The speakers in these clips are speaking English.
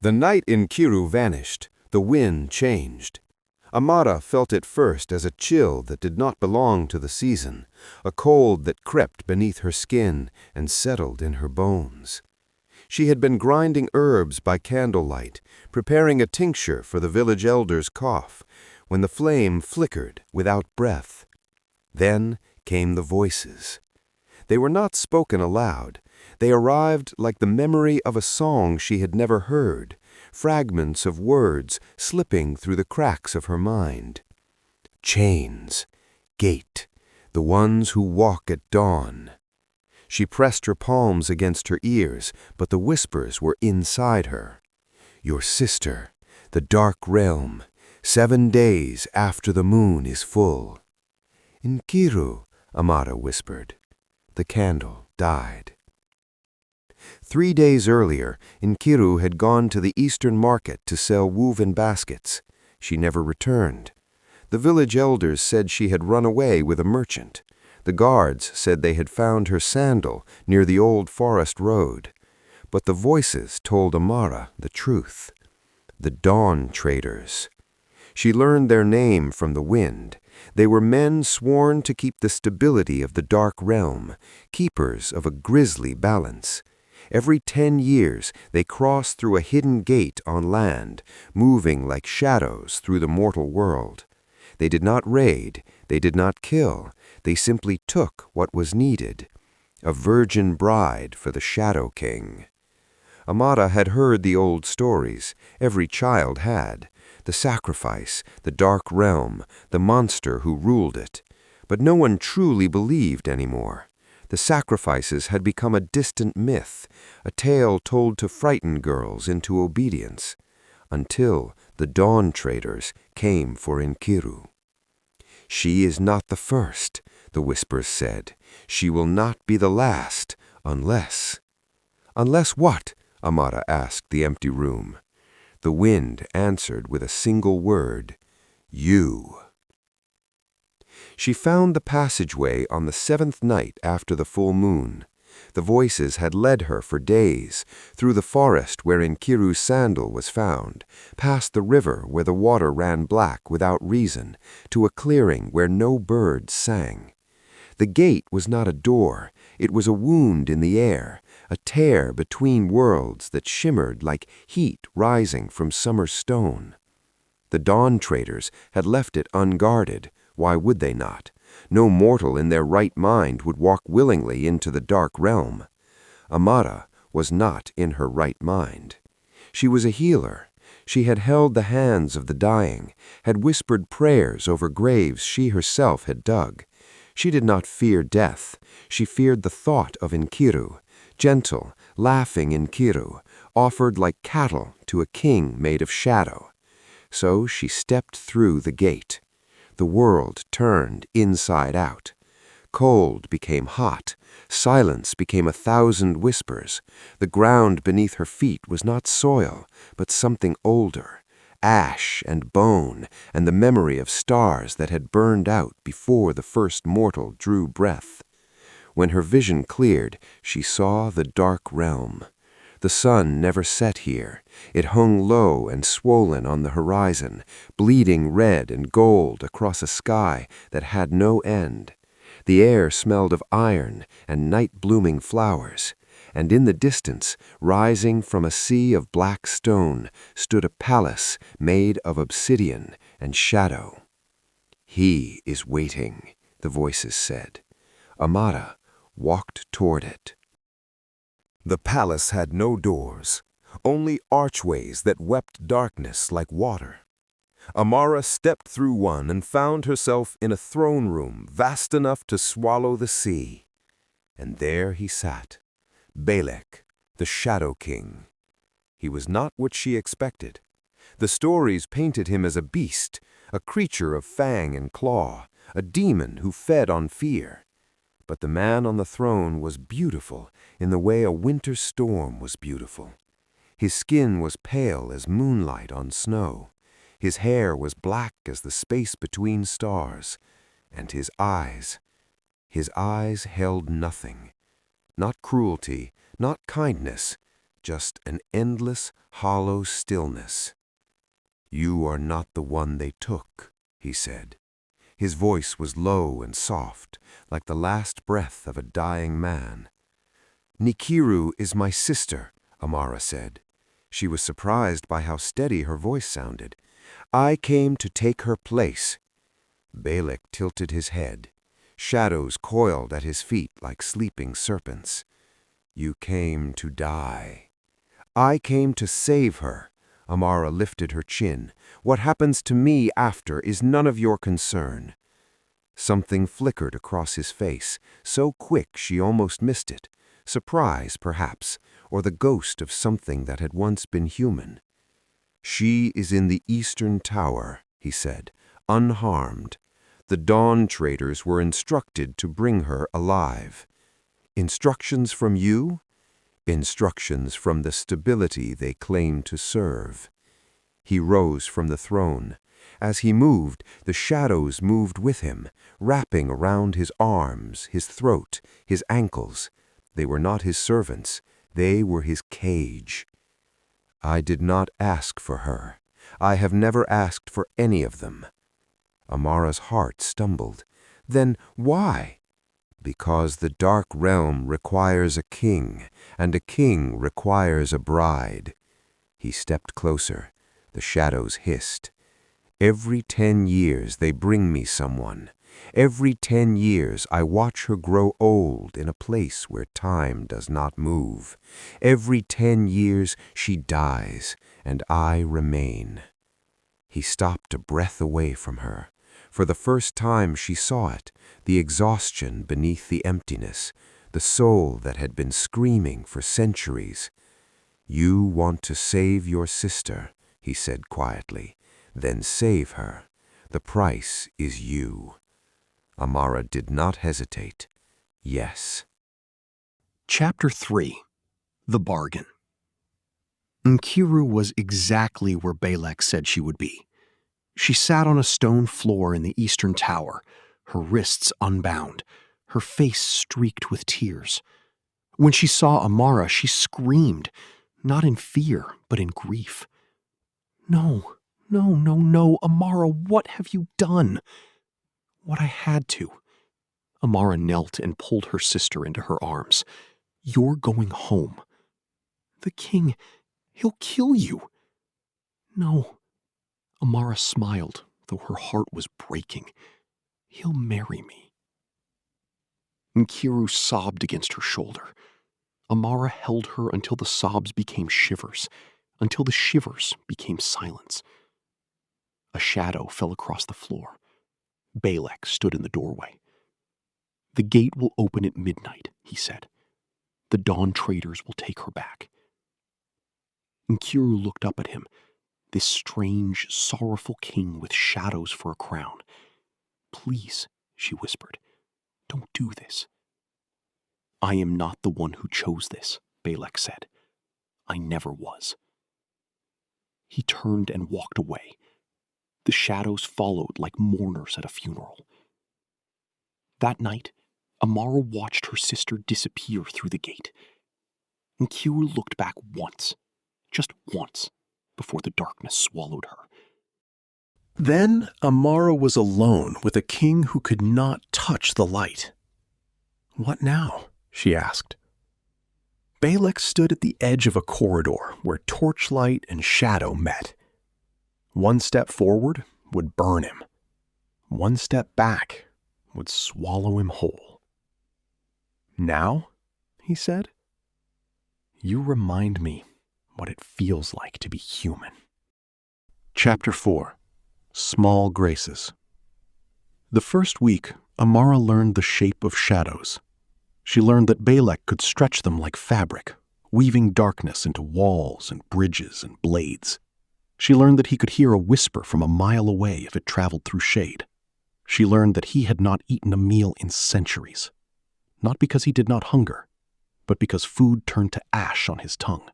The night in Kiru vanished, the wind changed. Amara felt it first as a chill that did not belong to the season, a cold that crept beneath her skin and settled in her bones. She had been grinding herbs by candlelight, preparing a tincture for the village elder's cough, when the flame flickered without breath. Then came the voices. They were not spoken aloud. They arrived like the memory of a song she had never heard, fragments of words slipping through the cracks of her mind. Chains, gate, the ones who walk at dawn. She pressed her palms against her ears, but the whispers were inside her. Your sister, the dark realm, 7 days after the moon is full. Nkiru, Amara whispered. The candle died. 3 days earlier, Nkiru had gone to the eastern market to sell woven baskets. She never returned. The village elders said she had run away with a merchant. The guards said they had found her sandal near the old forest road. But the voices told Amara the truth. The Dawn Traders. She learned their name from the wind. They were men sworn to keep the stability of the dark realm, keepers of a grisly balance. Every 10 years they crossed through a hidden gate on land, moving like shadows through the mortal world. They did not raid, they did not kill, they simply took what was needed. A virgin bride for the Shadow King. Amara had heard the old stories, every child had. The sacrifice, the dark realm, the monster who ruled it. But no one truly believed anymore. The sacrifices had become a distant myth, a tale told to frighten girls into obedience, until the Dawn Traders came for Nkiru. She is not the first, the whispers said. She will not be the last, unless... Unless what? Amara asked the empty room. The wind answered with a single word, you. She found the passageway on the 7th night after the full moon. The voices had led her for days, through the forest where Nkiru's sandal was found, past the river where the water ran black without reason, to a clearing where no birds sang. The gate was not a door, it was a wound in the air, a tear between worlds that shimmered like heat rising from summer stone. The Dawn Traders had left it unguarded. Why would they not? No mortal in their right mind would walk willingly into the dark realm. Amara was not in her right mind. She was a healer. She had held the hands of the dying, had whispered prayers over graves she herself had dug. She did not fear death. She feared the thought of Nkiru, gentle, laughing Nkiru, offered like cattle to a king made of shadow. So she stepped through the gate. The world turned inside out. Cold became hot. Silence became 1,000 whispers. The ground beneath her feet was not soil, but something older, ash and bone, and the memory of stars that had burned out before the first mortal drew breath. When her vision cleared, she saw the dark realm. The sun never set here. It hung low and swollen on the horizon, bleeding red and gold across a sky that had no end. The air smelled of iron and night-blooming flowers, and in the distance, rising from a sea of black stone, stood a palace made of obsidian and shadow. He is waiting, the voices said. Amara walked toward it. The palace had no doors, only archways that wept darkness like water. Amara stepped through one and found herself in a throne room vast enough to swallow the sea. And there he sat, Balak, the Shadow King. He was not what she expected. The stories painted him as a beast, a creature of fang and claw, a demon who fed on fear. But the man on the throne was beautiful in the way a winter storm was beautiful. His skin was pale as moonlight on snow. His hair was black as the space between stars. And his eyes held nothing. Not cruelty, not kindness, just an endless, hollow stillness. "You are not the one they took," he said. His voice was low and soft, like the last breath of a dying man. "Nikiru is my sister," Amara said. She was surprised by how steady her voice sounded. "I came to take her place." Balak tilted his head. Shadows coiled at his feet like sleeping serpents. "You came to die." "I came to save her." Amara lifted her chin. "What happens to me after is none of your concern." Something flickered across his face, so quick she almost missed it. Surprise, perhaps, or the ghost of something that had once been human. "She is in the Eastern Tower," he said, "unharmed. The Dawn Traders were instructed to bring her alive." "Instructions from you?" "Instructions from the stability they claim to serve." He rose from the throne. As he moved, the shadows moved with him, wrapping around his arms, his throat, his ankles. They were not his servants. They were his cage. "I did not ask for her. I have never asked for any of them." Amara's heart stumbled. "Then why?" "Because the Dark Realm requires a king, and a king requires a bride." He stepped closer. The shadows hissed. "Every 10 years they bring me someone. Every 10 years I watch her grow old in a place where time does not move. Every 10 years she dies, and I remain." He stopped a breath away from her. For the first time she saw it, the exhaustion beneath the emptiness, the soul that had been screaming for centuries. "You want to save your sister," he said quietly. "Then save her. The price is you." Amara did not hesitate. "Yes." Chapter 3. The Bargain. Nkiru was exactly where Balak said she would be. She sat on a stone floor in the Eastern Tower, her wrists unbound, her face streaked with tears. When she saw Amara, she screamed, not in fear, but in grief. "No, no, no, no, Amara, what have you done?" "What I had to." Amara knelt and pulled her sister into her arms. "You're going home." "The king, he'll kill you." "No." Amara smiled, though her heart was breaking. "He'll marry me." Nkiru sobbed against her shoulder. Amara held her until the sobs became shivers, until the shivers became silence. A shadow fell across the floor. Balak stood in the doorway. "The gate will open at midnight," he said. "The Dawn Traders will take her back." Nkiru looked up at him, this strange, sorrowful king with shadows for a crown. "Please," she whispered, "don't do this." "I am not the one who chose this," Balak said. "I never was." He turned and walked away. The shadows followed like mourners at a funeral. That night, Amara watched her sister disappear through the gate. Nkiru looked back once, just once, before the darkness swallowed her. Then Amara was alone with a king who could not touch the light. "What now?" she asked. Balak stood at the edge of a corridor where torchlight and shadow met. One step forward would burn him. One step back would swallow him whole. "Now," he said, "you remind me what it feels like to be human." Chapter 4. Small Graces. The first week, Amara learned the shape of shadows. She learned that Balak could stretch them like fabric, weaving darkness into walls and bridges and blades. She learned that he could hear a whisper from a mile away if it traveled through shade. She learned that he had not eaten a meal in centuries, not because he did not hunger, but because food turned to ash on his tongue.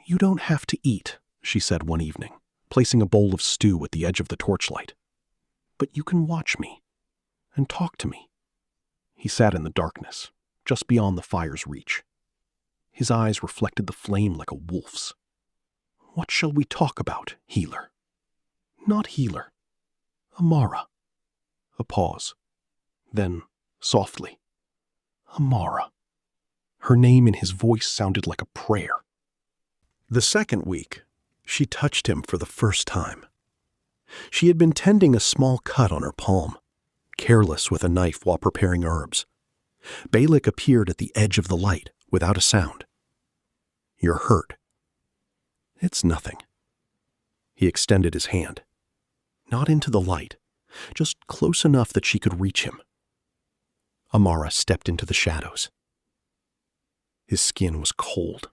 "You don't have to eat," she said one evening, placing a bowl of stew at the edge of the torchlight. "But you can watch me and talk to me." He sat in the darkness, just beyond the fire's reach. His eyes reflected the flame like a wolf's. "What shall we talk about, healer?" "Not healer. Amara." A pause. Then, softly, "Amara." Her name in his voice sounded like a prayer. The second week, she touched him for the first time. She had been tending a small cut on her palm, careless with a knife while preparing herbs. Balak appeared at the edge of the light without a sound. "You're hurt." "It's nothing." He extended his hand. Not into the light, just close enough that she could reach him. Amara stepped into the shadows. His skin was cold.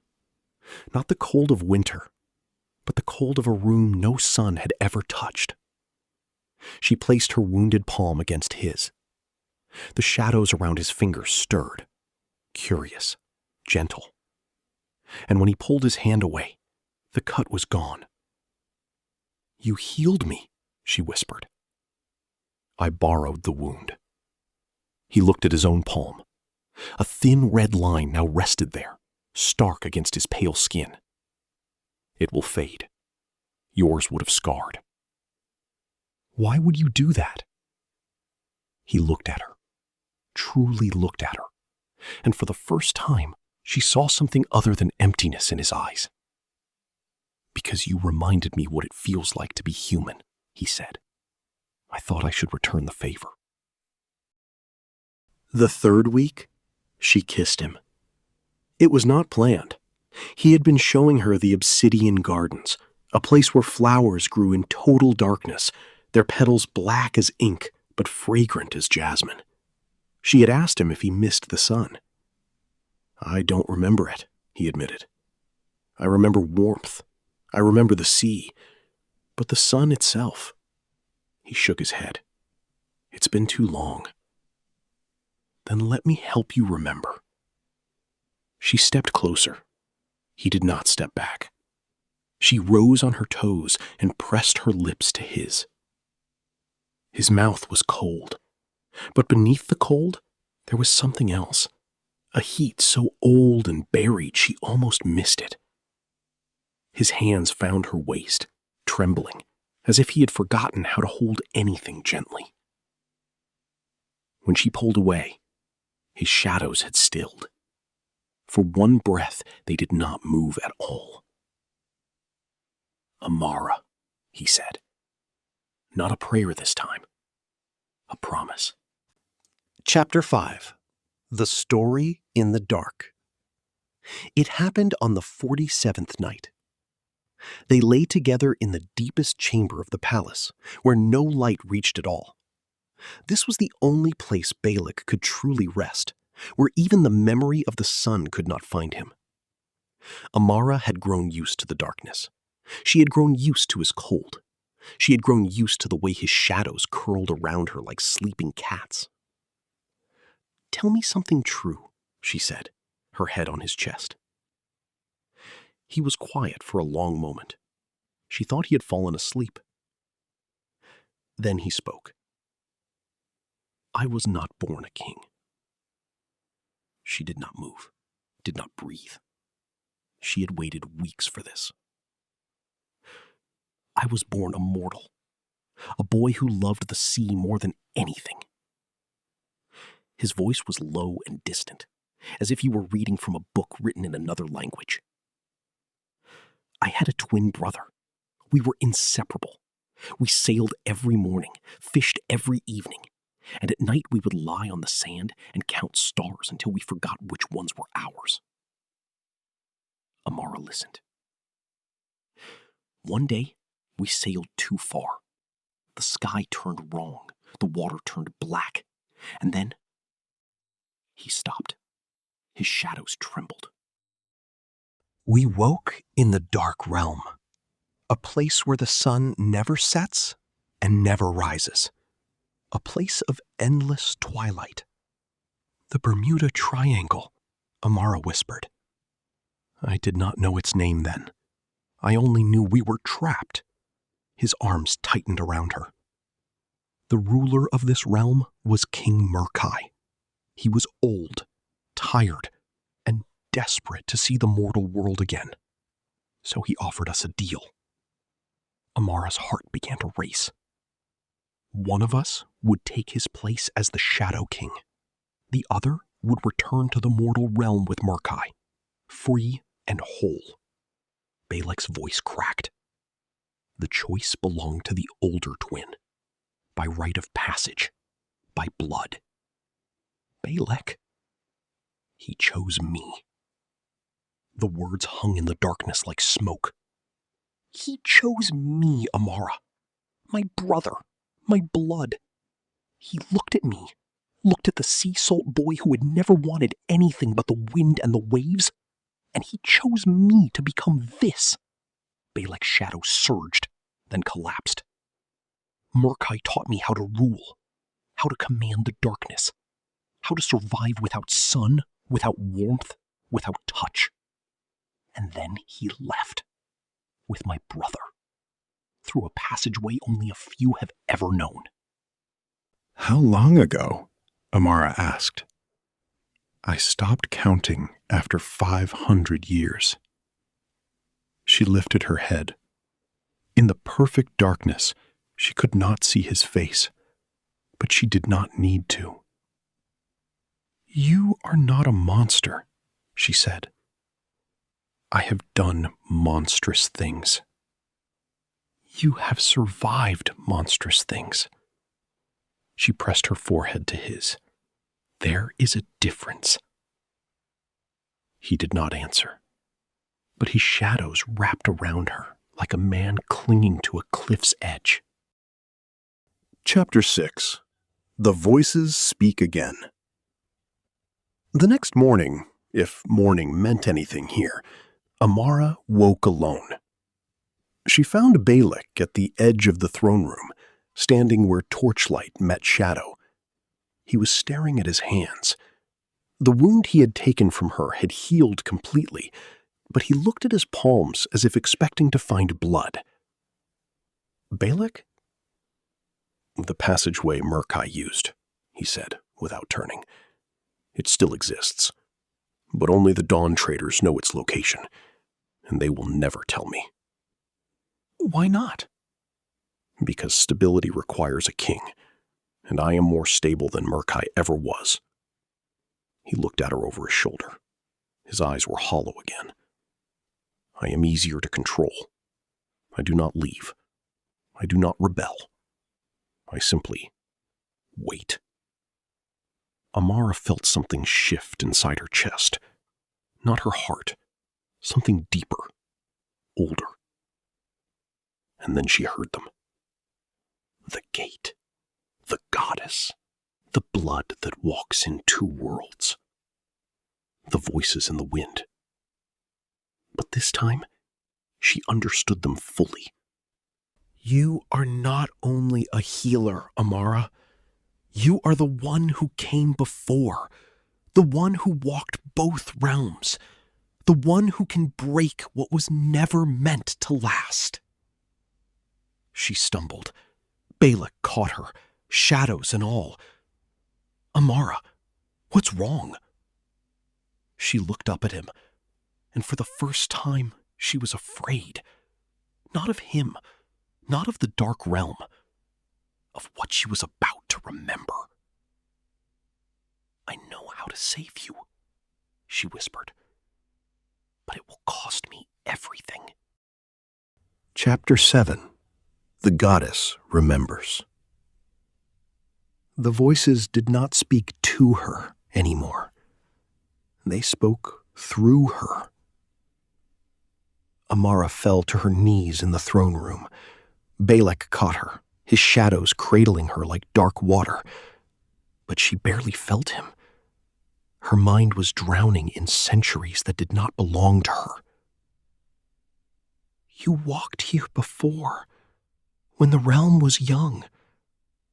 Not the cold of winter, but the cold of a room no sun had ever touched. She placed her wounded palm against his. The shadows around his fingers stirred, curious, gentle. And when he pulled his hand away, the cut was gone. "You healed me," she whispered. "I borrowed the wound." He looked at his own palm. A thin red line now rested there, stark against his pale skin. "It will fade. Yours would have scarred." "Why would you do that?" He looked at her, truly looked at her, and for the first time, she saw something other than emptiness in his eyes. "Because you reminded me what it feels like to be human," he said. "I thought I should return the favor." The third week, she kissed him. It was not planned. He had been showing her the Obsidian Gardens, a place where flowers grew in total darkness, their petals black as ink but fragrant as jasmine. She had asked him if he missed the sun. "I don't remember it," he admitted. "I remember warmth. I remember the sea. But the sun itself..." He shook his head. "It's been too long." "Then let me help you remember." She stepped closer. He did not step back. She rose on her toes and pressed her lips to his. His mouth was cold, but beneath the cold, there was something else, a heat so old and buried she almost missed it. His hands found her waist, trembling, as if he had forgotten how to hold anything gently. When she pulled away, his shadows had stilled. For one breath, they did not move at all. "Amara," he said. Not a prayer this time. A promise. Chapter 5. The Story in the Dark. It happened on the 47th night. They lay together in the deepest chamber of the palace, where no light reached at all. This was the only place Balak could truly rest, where even the memory of the sun could not find him. Amara had grown used to the darkness. She had grown used to his cold. She had grown used to the way his shadows curled around her like sleeping cats. "Tell me something true," she said, her head on his chest. He was quiet for a long moment. She thought he had fallen asleep. Then he spoke. "I was not born a king." She did not move, did not breathe. She had waited weeks for this. "I was born a mortal, a boy who loved the sea more than anything." His voice was low and distant, as if he were reading from a book written in another language. "I had a twin brother. We were inseparable. We sailed every morning, fished every evening, and at night we would lie on the sand and count stars until we forgot which ones were ours." Amara listened. "One day, we sailed too far. The sky turned wrong, the water turned black, and then..." He stopped. His shadows trembled. "We woke in the dark realm, a place where the sun never sets and never rises, a place of endless twilight." "The Bermuda Triangle," Amara whispered. "I did not know its name then. I only knew we were trapped." His arms tightened around her. "The ruler of this realm was King Murkai. He was old, tired, and desperate to see the mortal world again, so he offered us a deal. Amara's heart began to race. One of us would take his place as the Shadow King. The other would return to the mortal realm with Murkai, free and whole. Balek's voice cracked. The choice belonged to the older twin, by rite of passage, by blood. Balek, he chose me. The words hung in the darkness like smoke. He chose me, Amara, my brother, my blood. He looked at me, looked at the sea salt boy who had never wanted anything but the wind and the waves, and he chose me to become this. Balek's shadow surged, then collapsed. Murkai taught me how to rule, how to command the darkness, how to survive without sun, without warmth, without touch. And then he left, with my brother, through a passageway only a few have ever known. "How long ago?" Amara asked. "I stopped counting after 500 years. She lifted her head. In the perfect darkness, she could not see his face, but she did not need to. "You are not a monster," she said. "I have done monstrous things. You have survived monstrous things." She pressed her forehead to his. "There is a difference." He did not answer, but his shadows wrapped around her like a man clinging to a cliff's edge. Chapter 6. The Voices Speak Again. The next morning, if morning meant anything here, Amara woke alone. She found Balek at the edge of the throne room, standing where torchlight met shadow. He was staring at his hands. The wound he had taken from her had healed completely, but he looked at his palms as if expecting to find blood. "Balek?" "The passageway Murkai used," he said, without turning. "It still exists, but only the Dawn Traders know its location, and they will never tell me." "Why not?" "Because stability requires a king, and I am more stable than Murkai ever was." He looked at her over his shoulder. His eyes were hollow again. "I am easier to control. I do not leave. I do not rebel. I simply wait." Amara felt something shift inside her chest. Not her heart. Something deeper, older. And then she heard them. The gate. The goddess. The blood that walks in two worlds. The voices in the wind. But this time, she understood them fully. "You are not only a healer, Amara. You are the one who came before, the one who walked both realms, the one who can break what was never meant to last." She stumbled. Balek caught her, shadows and all. "Amara, what's wrong?" She looked up at him, and for the first time she was afraid. Not of him, not of the dark realm, of what she was about to remember. "I know how to save you," she whispered, "but it will cost me everything." Chapter 7. The Goddess Remembers. The voices did not speak to her anymore. They spoke through her. Amara fell to her knees in the throne room. Balek caught her, his shadows cradling her like dark water. But she barely felt him. Her mind was drowning in centuries that did not belong to her. "You walked here before, when the realm was young,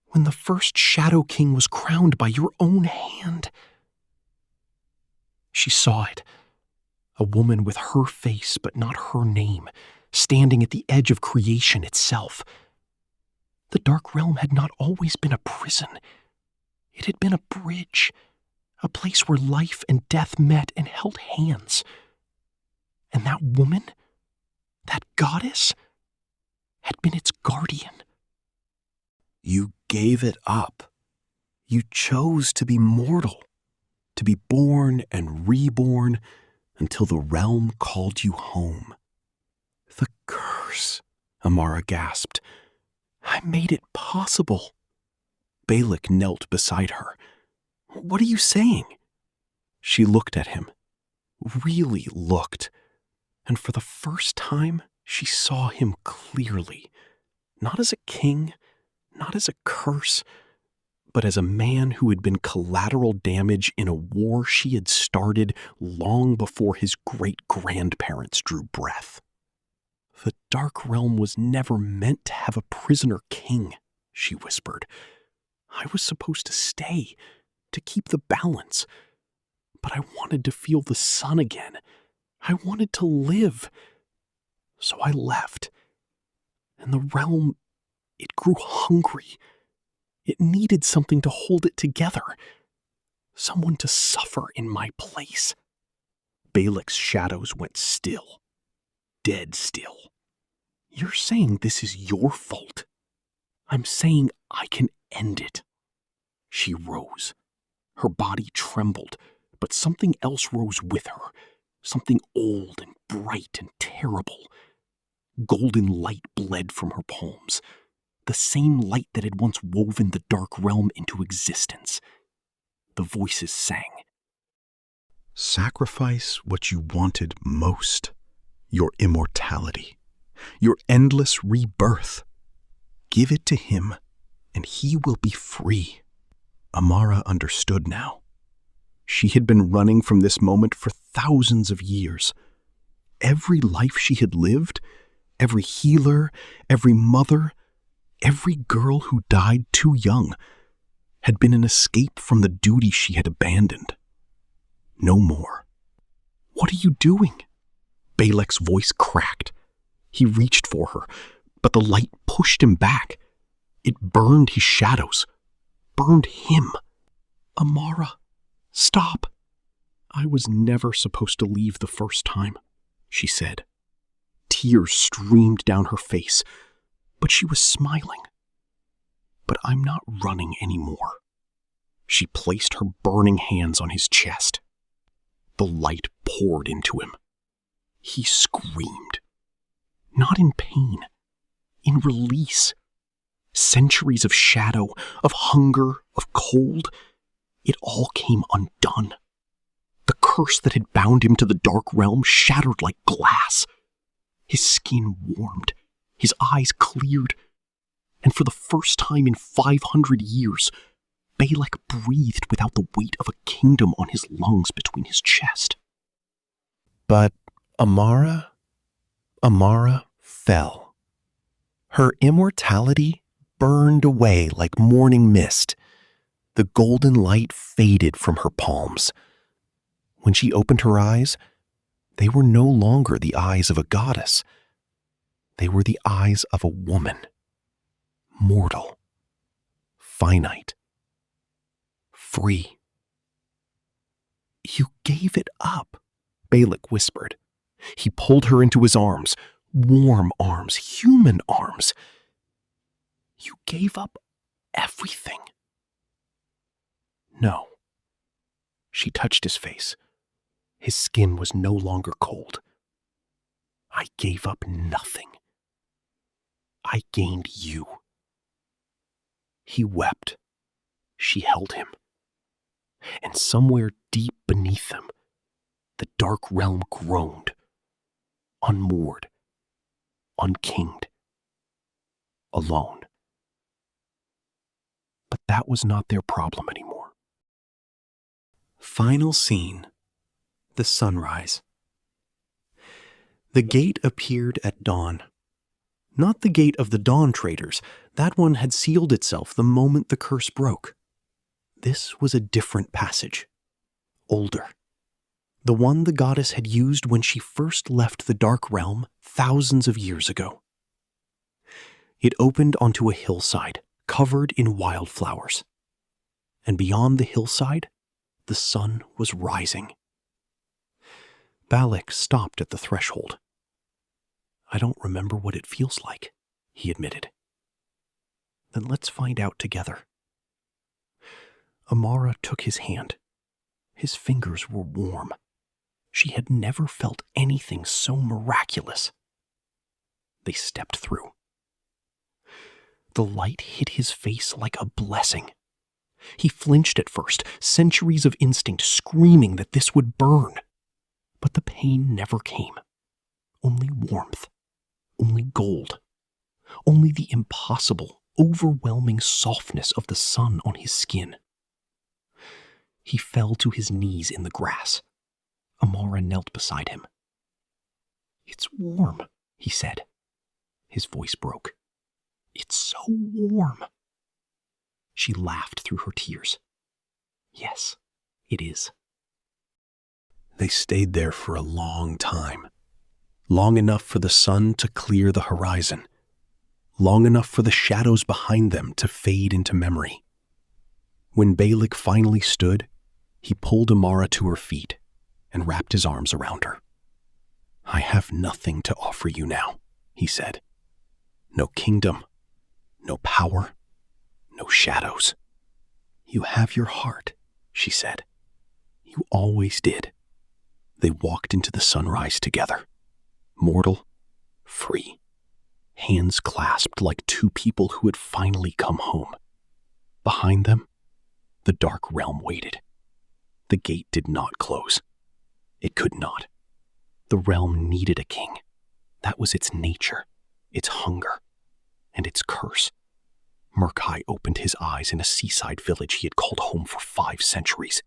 when the first Shadow King was crowned by your own hand." She saw it. A woman with her face but not her name, standing at the edge of creation itself. The Dark Realm had not always been a prison. It had been a bridge, A place where life and death met and held hands. And that woman, that goddess, had been its guardian. You gave it up. You chose to be mortal, to be born and reborn until the realm called you home. The curse, Amara gasped. I made it possible. Balak knelt beside her. What are you saying? She looked at him, really looked, and for the first time she saw him clearly, not as a king, not as a curse, but as a man who had been collateral damage in a war she had started long before his great-grandparents drew breath. The Dark Realm was never meant to have a prisoner king, she whispered. I was supposed to stay, to keep the balance. But I wanted to feel the sun again. I wanted to live. So I left. And the realm, it grew hungry. It needed something to hold it together. Someone to suffer in my place. Balak's shadows went still. Dead still. You're saying this is your fault? I'm saying I can end it. She rose. Her body trembled, but something else rose with her. Something old and bright and terrible. Golden light bled from her palms. The same light that had once woven the Dark Realm into existence. The voices sang. Sacrifice what you wanted most. Your immortality. Your endless rebirth. Give it to him, and he will be free. Amara understood now. She had been running from this moment for thousands of years. Every life she had lived, every healer, every mother, every girl who died too young, had been an escape from the duty she had abandoned. No more. What are you doing? Balak's voice cracked. He reached for her, but the light pushed him back. It burned his shadows, burned him. Amara, stop. I was never supposed to leave the first time, she said. Tears streamed down her face, but she was smiling. But I'm not running anymore. She placed her burning hands on his chest. The light poured into him. He screamed. Not in pain, in release. Centuries of shadow, of hunger, of cold, it all came undone. The curse that had bound him to the Dark Realm shattered like glass. His skin warmed, his eyes cleared, and for the first time in 500 years, Balak breathed without the weight of a kingdom on his lungs between his chest. But Amara fell. Her immortality burned away like morning mist. The golden light faded from her palms. When she opened her eyes, they were no longer the eyes of a goddess. They were the eyes of a woman. Mortal. Finite. Free. You gave it up, Balak whispered. He pulled her into his arms, warm arms, human arms. You gave up everything. No. She touched his face. His skin was no longer cold. I gave up nothing. I gained you. He wept. She held him. And somewhere deep beneath them, the Dark Realm groaned, unmoored, unkinged, alone. But that was not their problem anymore. Final scene. The sunrise. The gate appeared at dawn. Not the gate of the Dawn Traders. That one had sealed itself the moment the curse broke. This was a different passage. Older. The one the goddess had used when she first left the Dark Realm thousands of years ago. It opened onto a hillside, covered in wildflowers. And beyond the hillside, The sun was rising. Balak stopped at the threshold. "I don't remember what it feels like," he admitted. "Then let's find out together." Amara took his hand. His fingers were warm. She had never felt anything so miraculous. They stepped through. The light hit his face like a blessing. He flinched at first, centuries of instinct screaming that this would burn. But the pain never came. Only warmth. Only gold. Only the impossible, overwhelming softness of the sun on his skin. He fell to his knees in the grass. Amara knelt beside him. "It's warm," he said. His voice broke. "It's so warm." She laughed through her tears. "Yes, it is." They stayed there for a long time. Long enough for the sun to clear the horizon. Long enough for the shadows behind them to fade into memory. When Balak finally stood, he pulled Amara to her feet and wrapped his arms around her. "I have nothing to offer you now," he said. "No kingdom, no power, no shadows. You have your heart," she said. "You always did." They walked into the sunrise together, mortal, free, hands clasped like two people who had finally come home. Behind them, the dark realm waited. The gate did not close. It could not. The realm needed a king. That was its nature, its hunger, and its curse. Murkai opened his eyes in a seaside village he had called home for 5 centuries.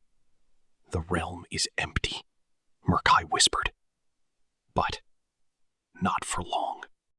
"The realm is empty," Murkai whispered. "But not for long."